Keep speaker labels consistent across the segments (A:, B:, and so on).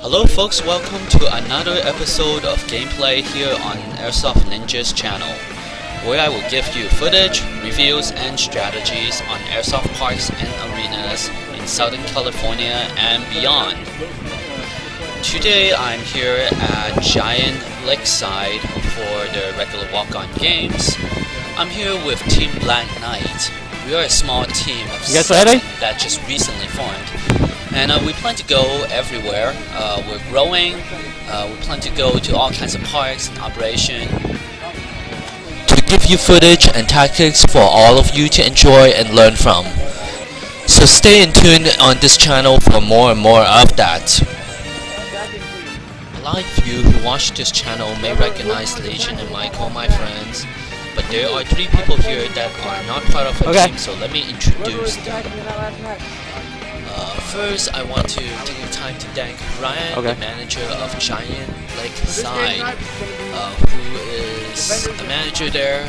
A: Hello folks, welcome to another episode of gameplay here on Airsoft Ninja's channel, where I will give you footage, reviews, and strategies on airsoft parks and arenas in Southern California and beyond. Today I'm here at Giant Lakeside for the regular walk-on games. I'm here with Team Black Knight. We are a small team of 7 that just recently formed. And we plan to go everywhere. We're growing. We plan to go to all kinds of parks and operation to give you footage and tactics for all of you to enjoy and learn from. So stay in tune on this channel for more and more of that. A lot of you who watch this channel may recognize Legion and Michael, my friends, but there are 3 people here that are not part of a team, so let me introduce them. First, I want to take the time to thank Ryan, the manager of Giant Lakeside, who is a manager there.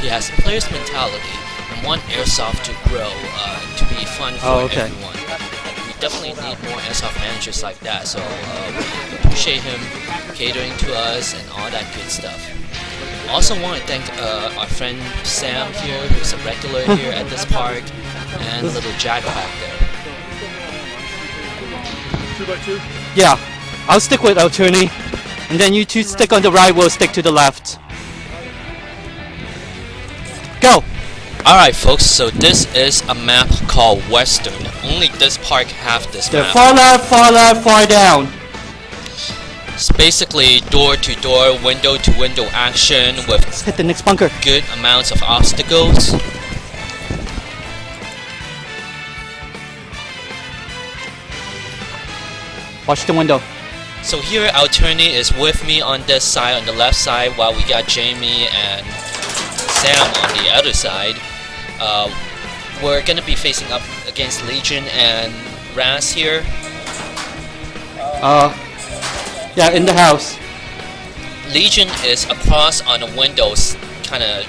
A: He has a player's mentality and want Airsoft to grow, to be fun for everyone. We definitely need more Airsoft managers like that, so we appreciate him catering to us and all that good stuff. Also want to thank our friend Sam here, who's a regular here at this park, and little Jack back there.
B: 2x2?
C: Yeah, I'll stick with Attorney, and then you two stick on the right, we'll stick to the left. Go!
A: Alright folks, so this is a map called Western. Only this park have this map.
C: Far left, far down.
A: It's basically door-to-door, window-to-window action with
C: Let's hit the next bunker.
A: Good amounts of obstacles.
C: Watch the window.
A: So here our attorney is with me on this side, on the left side, while we got Jamie and Sam on the other side. We're gonna be facing up against Legion and Raz here.
C: Yeah, in the house.
A: Legion is across on the windows, kinda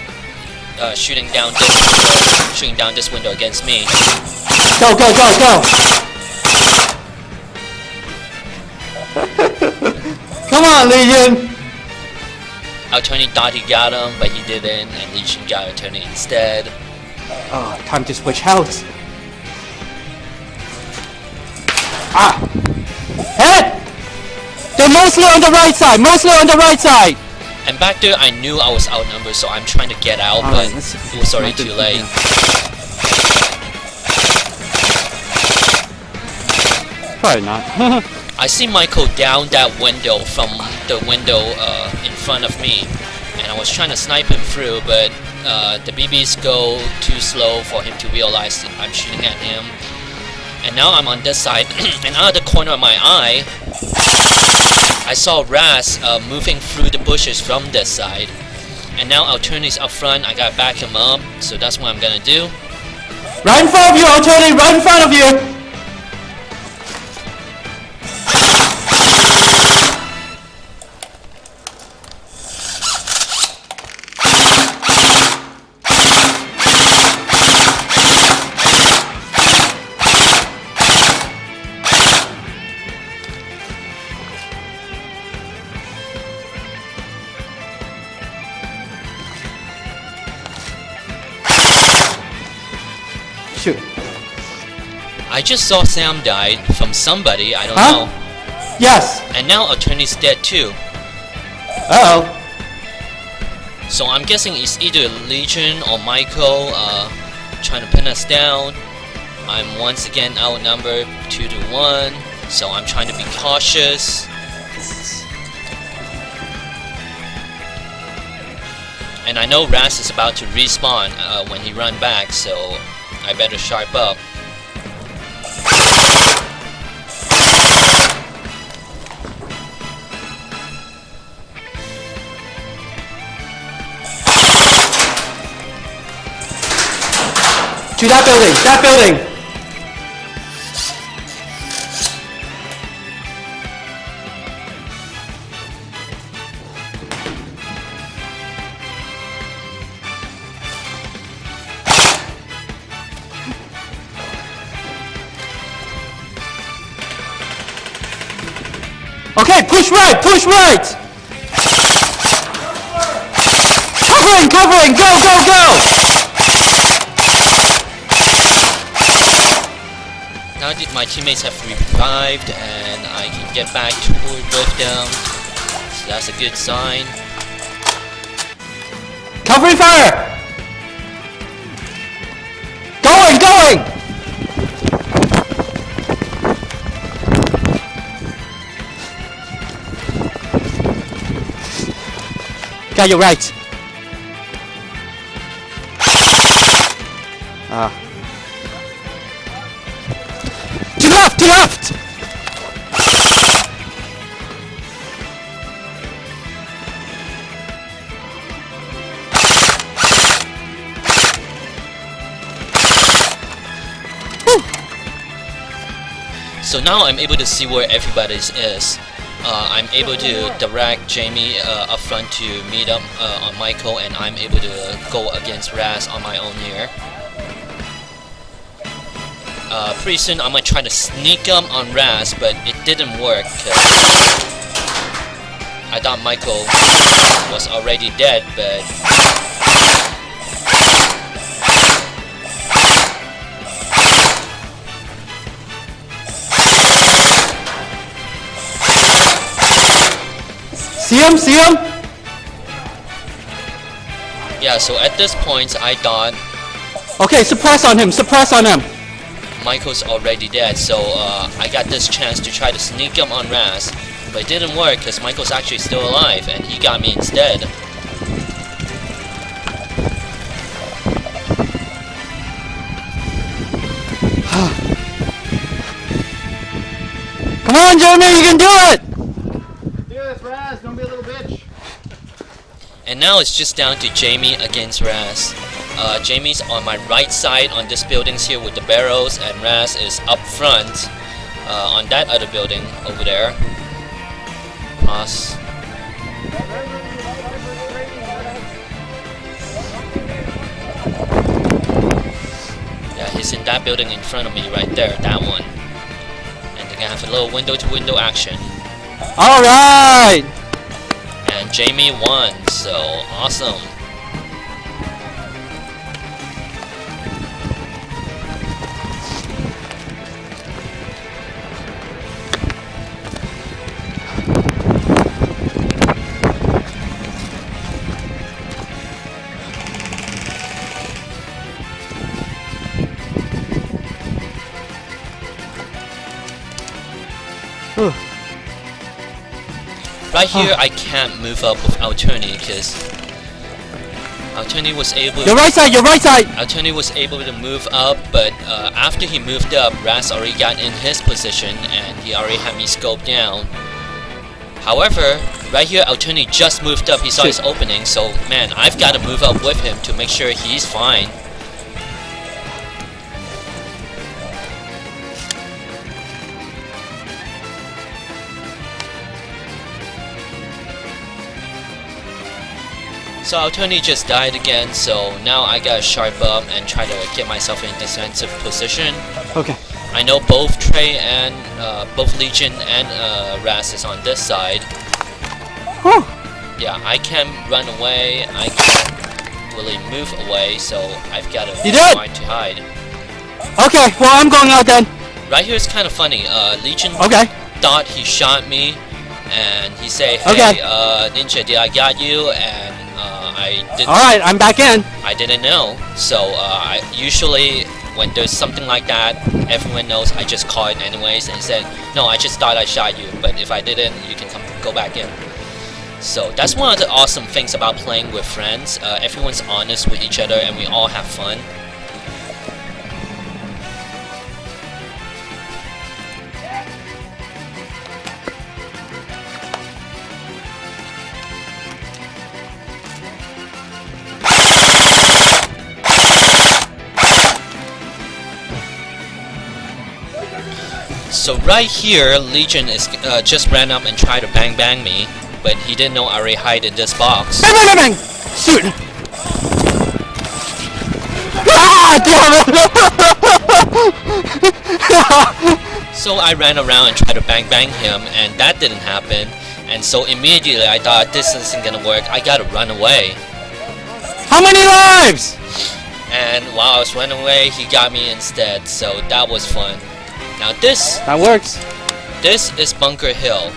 A: shooting down this window against me.
C: Go, go, go, go! Come on, Legion!
A: Our attorney thought he got him, but he didn't, and Legion got our attorney instead.
C: Oh, time to switch house. Ah! Head! They're mostly on the right side,
A: And back there, I knew I was outnumbered, so I'm trying to get out, but it was already too late.
C: Probably not.
A: I see Michael down that window from the window in front of me, and I was trying to snipe him through, but the BBs go too slow for him to realize that I'm shooting at him. And now I'm on this side, and out of the corner of my eye, I saw Raz moving through the bushes from this side. And now our attorney's up front, I gotta back him up, so that's what I'm gonna do.
C: Right in front of you, attorney, right in front of you! Shoot.
A: I just saw Sam died from somebody, I don't know.
C: Yes!
A: And now attorney's dead too.
C: Uh-oh.
A: So I'm guessing it's either Legion or Michael trying to pin us down. I'm once again outnumbered 2-1, so I'm trying to be cautious. And I know Raz is about to respawn when he run back, so I better sharp up.
C: To that building! Okay, push right, push right! Covering, covering, go, go, go!
A: Now that my teammates have revived and I can get back toward with them, so that's a good sign.
C: Covering fire! Going, going! Got you right. To the left, to the left!
A: So now I'm able to see where everybody is. I'm able to direct Jamie up front to meet up on Michael, and I'm able to go against Raz on my own here. Pretty soon I'm gonna try to sneak up on Raz, but it didn't work because I thought Michael was already dead, but
C: See him, see him?
A: yeah, so at this point I thought
C: Okay, suppress on him, suppress on him.
A: Michael's already dead, so I got this chance to try to sneak him on Raz, but it didn't work because Michael's actually still alive and he got me instead.
C: Come on, Jeremy, you can do it!
B: Do this, Raz. Don't be a little bitch.
A: And now it's just down to Jamie against Raz. Jamie's on my right side on this buildings here with the barrels, and Raz is up front on that other building over there. Cross. Yeah, he's in that building in front of me right there, that one. And they're gonna have a little window-to-window action.
C: Alright!
A: And Jamie won, so awesome. Right here, I can't move up without Tony because Tony was able.
C: Your right side, your right side!
A: Tony was able to move up, but after he moved up, Raz already got in his position and he already had me scoped down. However, right here, Tony just moved up. He saw his opening, so man, I've got to move up with him to make sure he's fine. So Tony just died again, so now I gotta sharp up and try to get myself in defensive position.
C: Okay.
A: I know both Trey and both Legion and Raz is on this side.
C: Whew.
A: Yeah, I can't run away. I can't really move away, so I've got to find to hide.
C: Okay, well I'm going out then.
A: Right here is kind of funny. Legion thought he shot me, and he said, "Hey, Ninja, did I got you?" And I didn't.
C: All right, I'm back in.
A: I didn't know. So I usually, when there's something like that, everyone knows. I just call it anyways, and he said, "No, I just thought I shot you, but if I didn't, you can go back in." So that's one of the awesome things about playing with friends. Everyone's honest with each other, and we all have fun. So right here, Legion is just ran up and tried to bang me, but he didn't know I already hide in this box.
C: Bang, bang, bang, bang! Shoot! Ah, damn it!
A: So I ran around and tried to bang him, and that didn't happen. And so immediately I thought this isn't gonna work, I gotta run away.
C: How many lives?
A: And while I was running away, he got me instead, so that was fun. Now this
C: That works.
A: is Bunker Hill.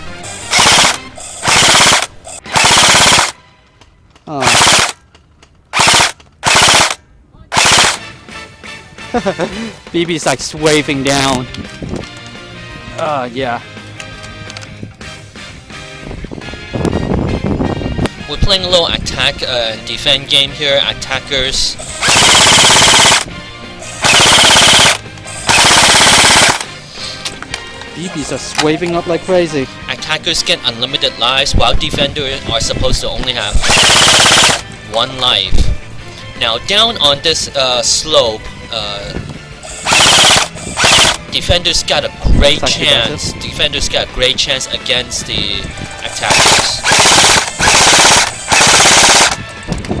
C: Oh. BB's like swerving down. Yeah.
A: We're playing a little attack and defend game here. Attackers.
C: BB's are swerving up like crazy.
A: Attackers get unlimited lives, while defenders are supposed to only have 1 life. Now down on this slope, defenders got a great chance. Defenders got a great chance against the attackers.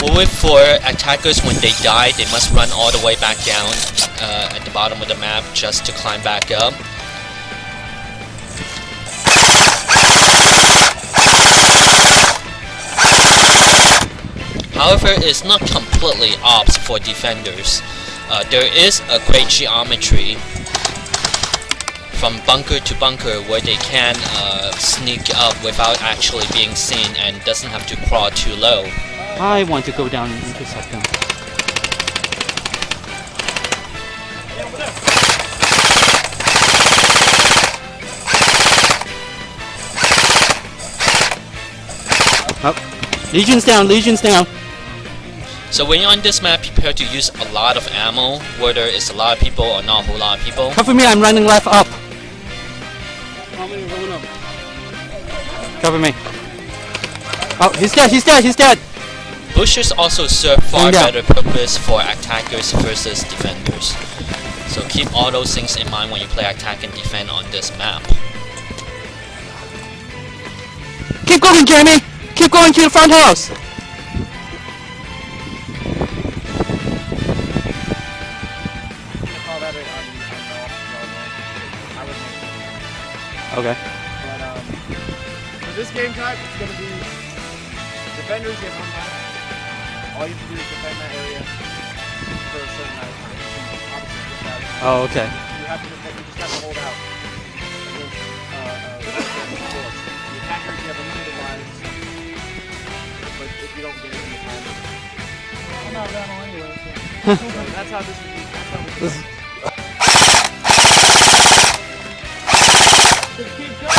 A: Well, for attackers, when they die, they must run all the way back down at the bottom of the map just to climb back up. However, it's not completely ops for defenders. There is a great geometry from bunker to bunker where they can sneak up without actually being seen and doesn't have to crawl too low.
C: I want to go down and intercept them. Oh, Legion's down, Legion's down.
A: So when you're on this map, prepare to use a lot of ammo, whether it's a lot of people or not a whole lot of people.
C: Cover me, I'm running left up. Cover me. Oh, he's dead, he's dead, he's dead!
A: Bushes also serve far better purpose for attackers versus defenders. So keep all those things in mind when you play attack and defend on this map.
C: Keep going, Jeremy! Keep going to the front house! Okay.
B: But for this game type, it's going to be defenders get 1 life. All you have to do is defend that area for a certain amount of time.
C: Oh, okay.
B: You have to defend, you just have to hold out against force. The attackers, you have unlimited lives, but if you don't get it in the time, I'm not ammo anyway. So that's how this would be. That's how we do it. Just keep going.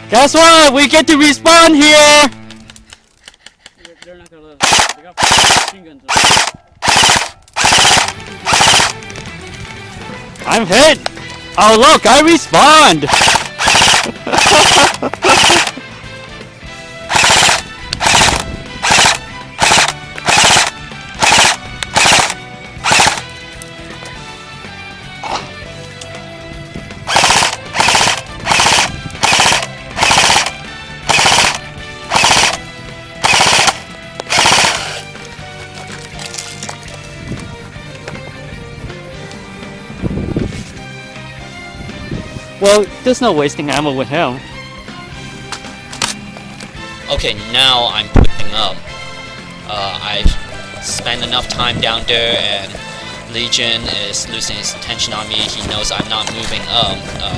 C: Guess what? We get to respawn here!
B: They're not gonna live. They got machine guns.
C: I'm hit! Oh look, I respawned! Well, there's no wasting ammo with him.
A: Okay, now I'm putting up. I've spent enough time down there and Legion is losing his attention on me. He knows I'm not moving up.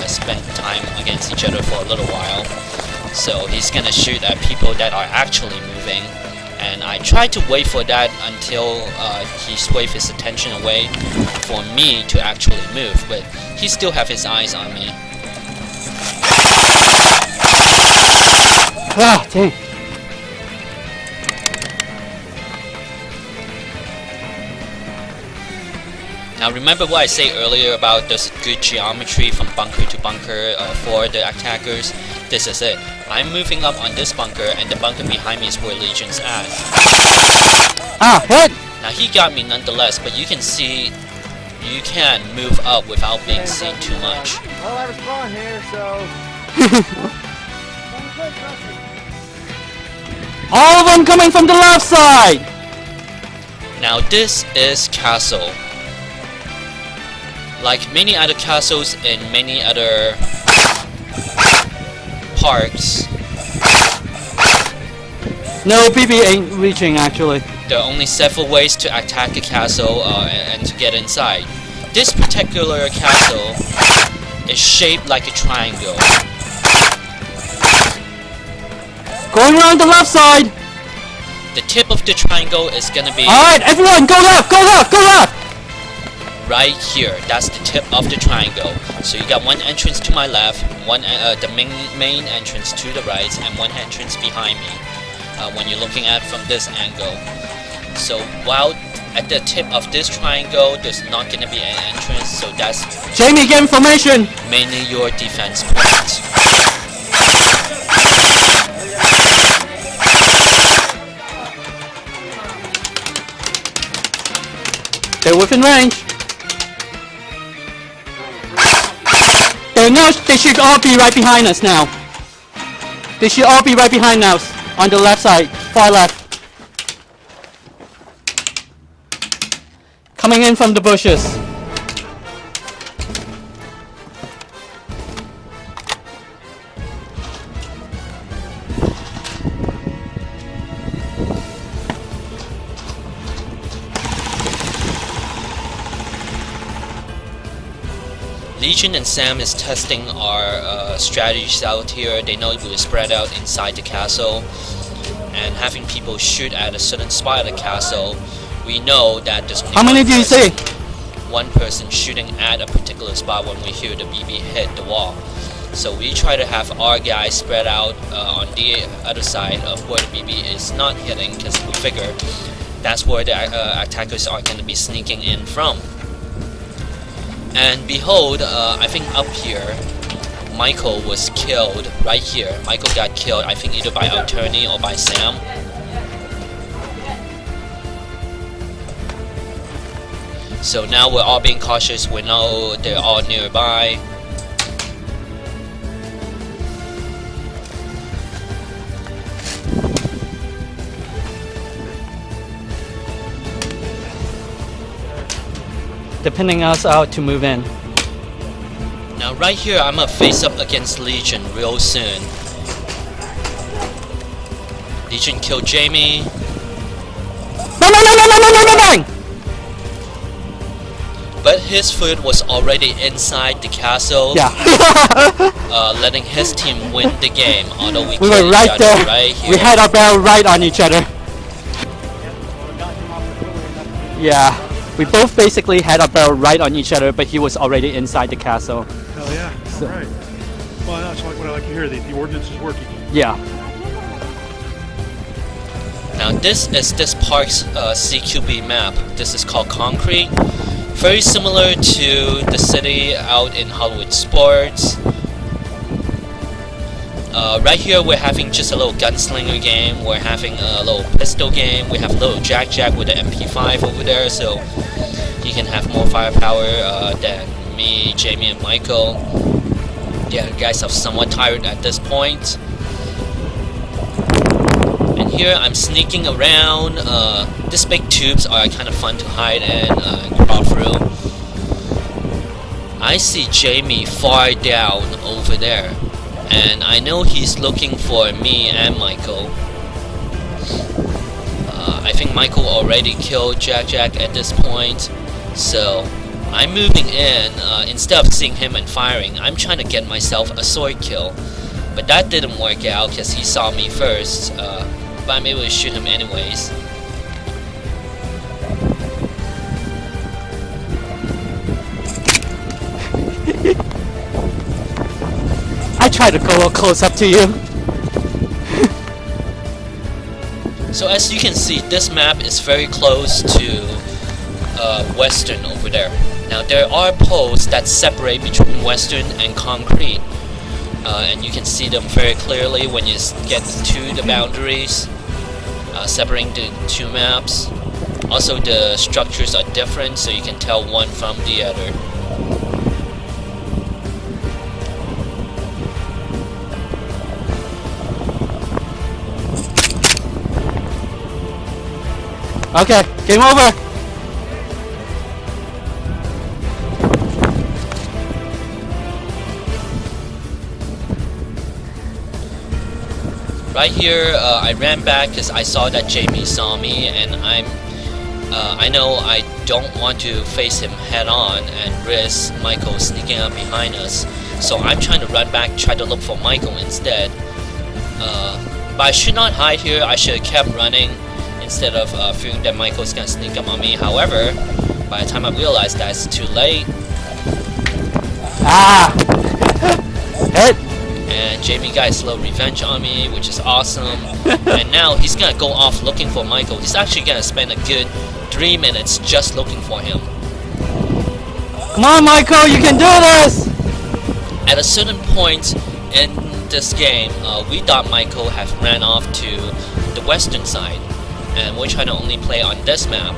A: Spent time against each other for a little while. So he's gonna shoot at people that are actually moving. And I tried to wait for that until he swayed his attention away for me to actually move, but he still have his eyes on me.
C: Ah, dang.
A: Now remember what I said earlier about this good geometry from bunker to bunker for the attackers? This is it. I'm moving up on this bunker and the bunker behind me is where Legion's at.
C: Ah, hit!
A: Now he got me nonetheless, but you can see you can move up without being seen too much.
B: Well, I respawn here, so
C: All of them coming from the left side.
A: Now this is castle. Like many other castles in many other parks,
C: No, BB ain't reaching actually.
A: there are only several ways to attack a castle and to get inside. This particular castle is shaped like a triangle.
C: Going around the left side.
A: The tip of the triangle is gonna be
C: Alright, everyone, go left, go left, go left.
A: right here. That's the tip of the triangle. So you got one entrance to my left, the main entrance to the right, and one entrance behind me when you're looking at from this angle. So while at the tip of this triangle, there's not gonna be an entrance, so that's
C: Jamie, get information.
A: mainly your defense point.
C: They're within range. They should all be right behind us now. They should all be right behind us on the left side, far left. Coming in from the bushes.
A: Legion and Sam is testing our strategies out here. They know we will spread out inside the castle, and having people shoot at a certain spot of the castle, we know that there's only
C: How many do you see?
A: one person shooting at a particular spot when we hear the BB hit the wall. So we try to have our guys spread out on the other side of where the BB is not hitting, because we figure that's where the attackers are going to be sneaking in from. And behold, I think up here, Michael was killed right here. Michael got killed, I think either by Alternate or by Sam. So now we're all being cautious. We know they're all nearby.
C: They're pinning us out to move in.
A: Now right here, I'm gonna face up against Legion real soon. Legion killed Jamie.
C: Bang, bang, bang, bang, bang, bang, bang, bang.
A: But his foot was already inside the castle,
C: Yeah.
A: letting his team win the game. Although we
C: We
A: killed
C: were
A: each
C: right
A: other
C: there.
A: right here.
C: We had our barrel right on each other. Yeah. We both basically had our barrel right on each other, but he was already inside the castle.
D: Hell yeah,
C: So-
D: alright. Well, that's like what I like to hear, the ordinance is working.
C: Yeah.
A: Now this is this park's CQB map. This is called Concrete. Very similar to the city out in Hollywood Sports. Right here we're having just a little gunslinger game. We're having a little pistol game. We have a little Jack with the MP5 over there, so you can have more firepower than me, Jamie, and Michael. Yeah, the guys are somewhat tired at this point. And here I'm sneaking around. These big tubes are kind of fun to hide and crawl through. I see Jamie far down over there, and I know he's looking for me and Michael. I think Michael already killed Jack at this point, so I'm moving in. Instead of seeing him and firing, I'm trying to get myself a sword kill. But that didn't work out because he saw me first, but I'm able to shoot him anyways.
C: I tried to go close up to you.
A: So as you can see, this map is very close to Western over there. Now there are poles that separate between Western and Concrete, and you can see them very clearly when you get to the boundaries, separating the two maps. Also the structures are different, so you can tell one from the other.
C: Okay, game over.
A: Right here, I ran back because I saw that Jamie saw me, and I know I don't want to face him head on and risk Michael sneaking up behind us. So I'm trying to run back, try to look for Michael instead. But I should not hide here. I should have kept running instead of fearing that Michael's gonna sneak up on me. However, by the time I realized that, it's too late.
C: Ah! Hit!
A: And Jamie got slow revenge on me, which is awesome. And now he's gonna go off looking for Michael. He's actually gonna spend a good 3 minutes just looking for him.
C: Come on, Michael, you can do this!
A: At a certain point in this game, we thought Michael had ran off to the western side, and we're trying to only play on this map.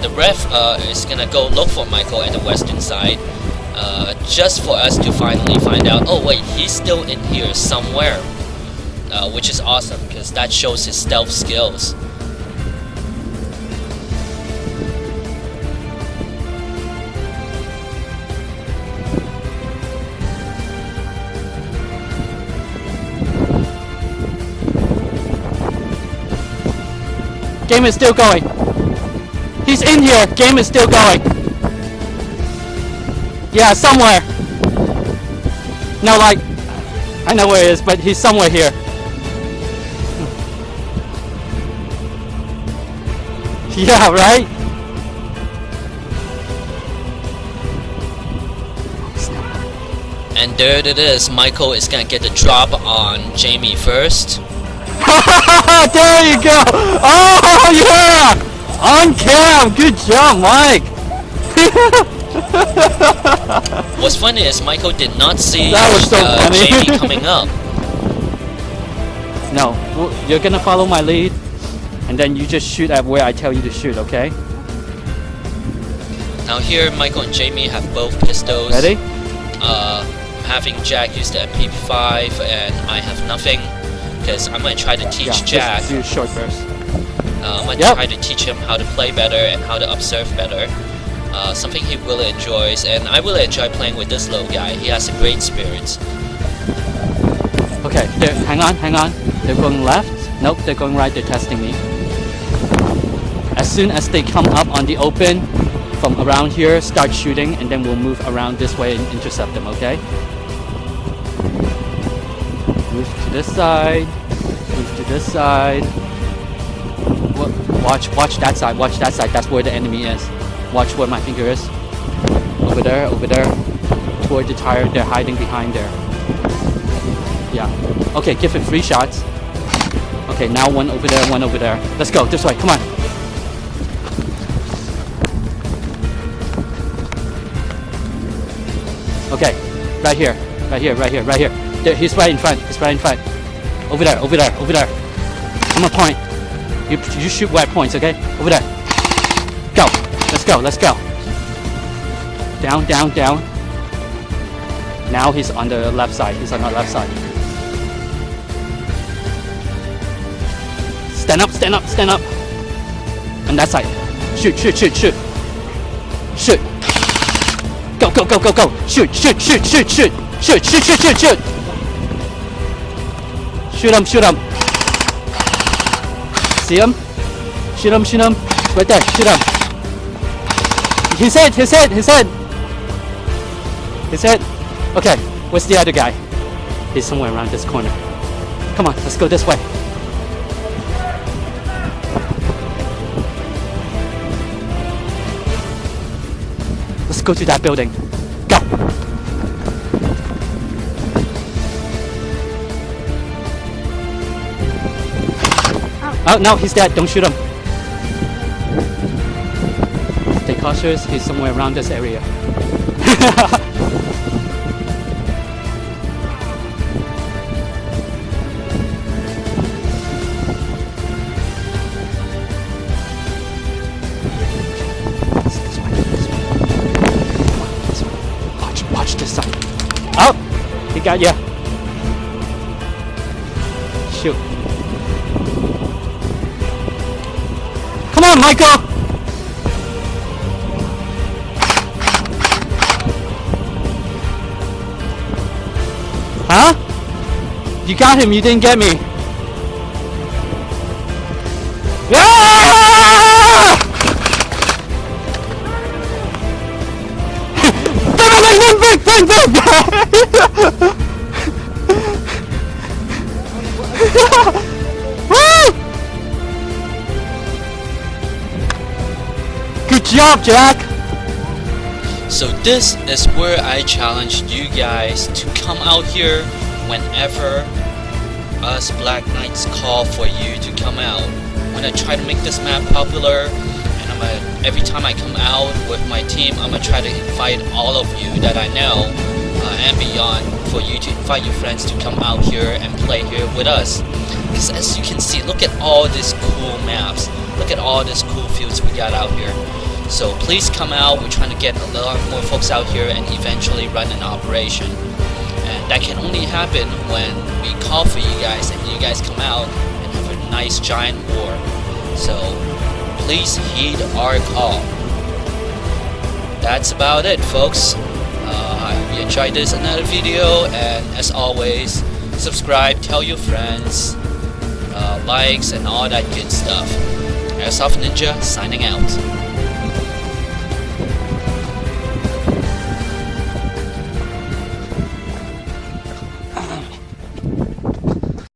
A: The ref is gonna go look for Michael at the western side, just for us to finally find out, oh wait, he's still in here somewhere, which is awesome because that shows his stealth skills.
C: Game is still going. He's in here. Game is still going. Yeah, somewhere. No, like, I know where he is, but he's somewhere here. Yeah, right?
A: And there it is. Michael is gonna get the drop on Jamie first.
C: There you go! Oh, yeah! On cam! Good job, Mike!
A: What's funny is Michael did not see
C: That was so funny.
A: Jamie coming up.
C: No, you're gonna follow my lead, and then you just shoot at where I tell you to shoot, okay?
A: Now here, Michael and Jamie have both pistols.
C: Ready?
A: I'm having Jack use the MP5, and I have nothing. Because I'm going to try to teach Jack.
C: Just do a short burst.
A: I'm going to try to teach him how to play better and how to observe better. Something he really enjoys, and I really enjoy playing with this little guy. He has a great spirit.
C: Okay, hang on. They're going left. Nope, they're going right. They're testing me. As soon as they come up on the open from around here, start shooting, and then we'll move around this way and intercept them, okay? Move to this side. Move to this side. Watch that side. Watch that side. That's where the enemy is. Watch where my finger is. Over there. Toward the tire. They're hiding behind there. Yeah. Okay, give him 3 shots. Okay, now one over there. Let's go. This way. Come on. Okay. Right here. There, he's right in front. Over there. I'm a point. You shoot where points, okay? Over there. Go. Let's go. Down. Now he's on the left side. Stand up. On that side. Shoot. Go. Shoot. Shoot him. See him? Shoot him. Right there, shoot him. His head. Okay, where's the other guy? He's somewhere around this corner. Come on, let's go this way. Let's go to that building. Go! Oh, no, he's dead. Don't shoot him. Stay cautious. He's somewhere around this area. This way. Watch this side. Oh! He got ya. Shoot. Come on, Michael! Huh? You got him, you didn't get me. Ah! Good job, Jack!
A: So this is where I challenged you guys to come out here whenever us Black Knights call for you to come out. When I try to make this map popular, and every time I come out with my team, I'm gonna try to invite all of you that I know and beyond for you to invite your friends to come out here and play here with us. Because as you can see, look at all these cool maps. Look at all these cool fields we got out here. So please come out. We're trying to get a lot more folks out here and eventually run an operation. And that can only happen when we call for you guys and you guys come out and have a nice giant war. So please heed our call. That's about it, folks. I hope you enjoyed this another video, and as always, subscribe, tell your friends, likes, and all that good stuff. Airsoft Ninja signing out.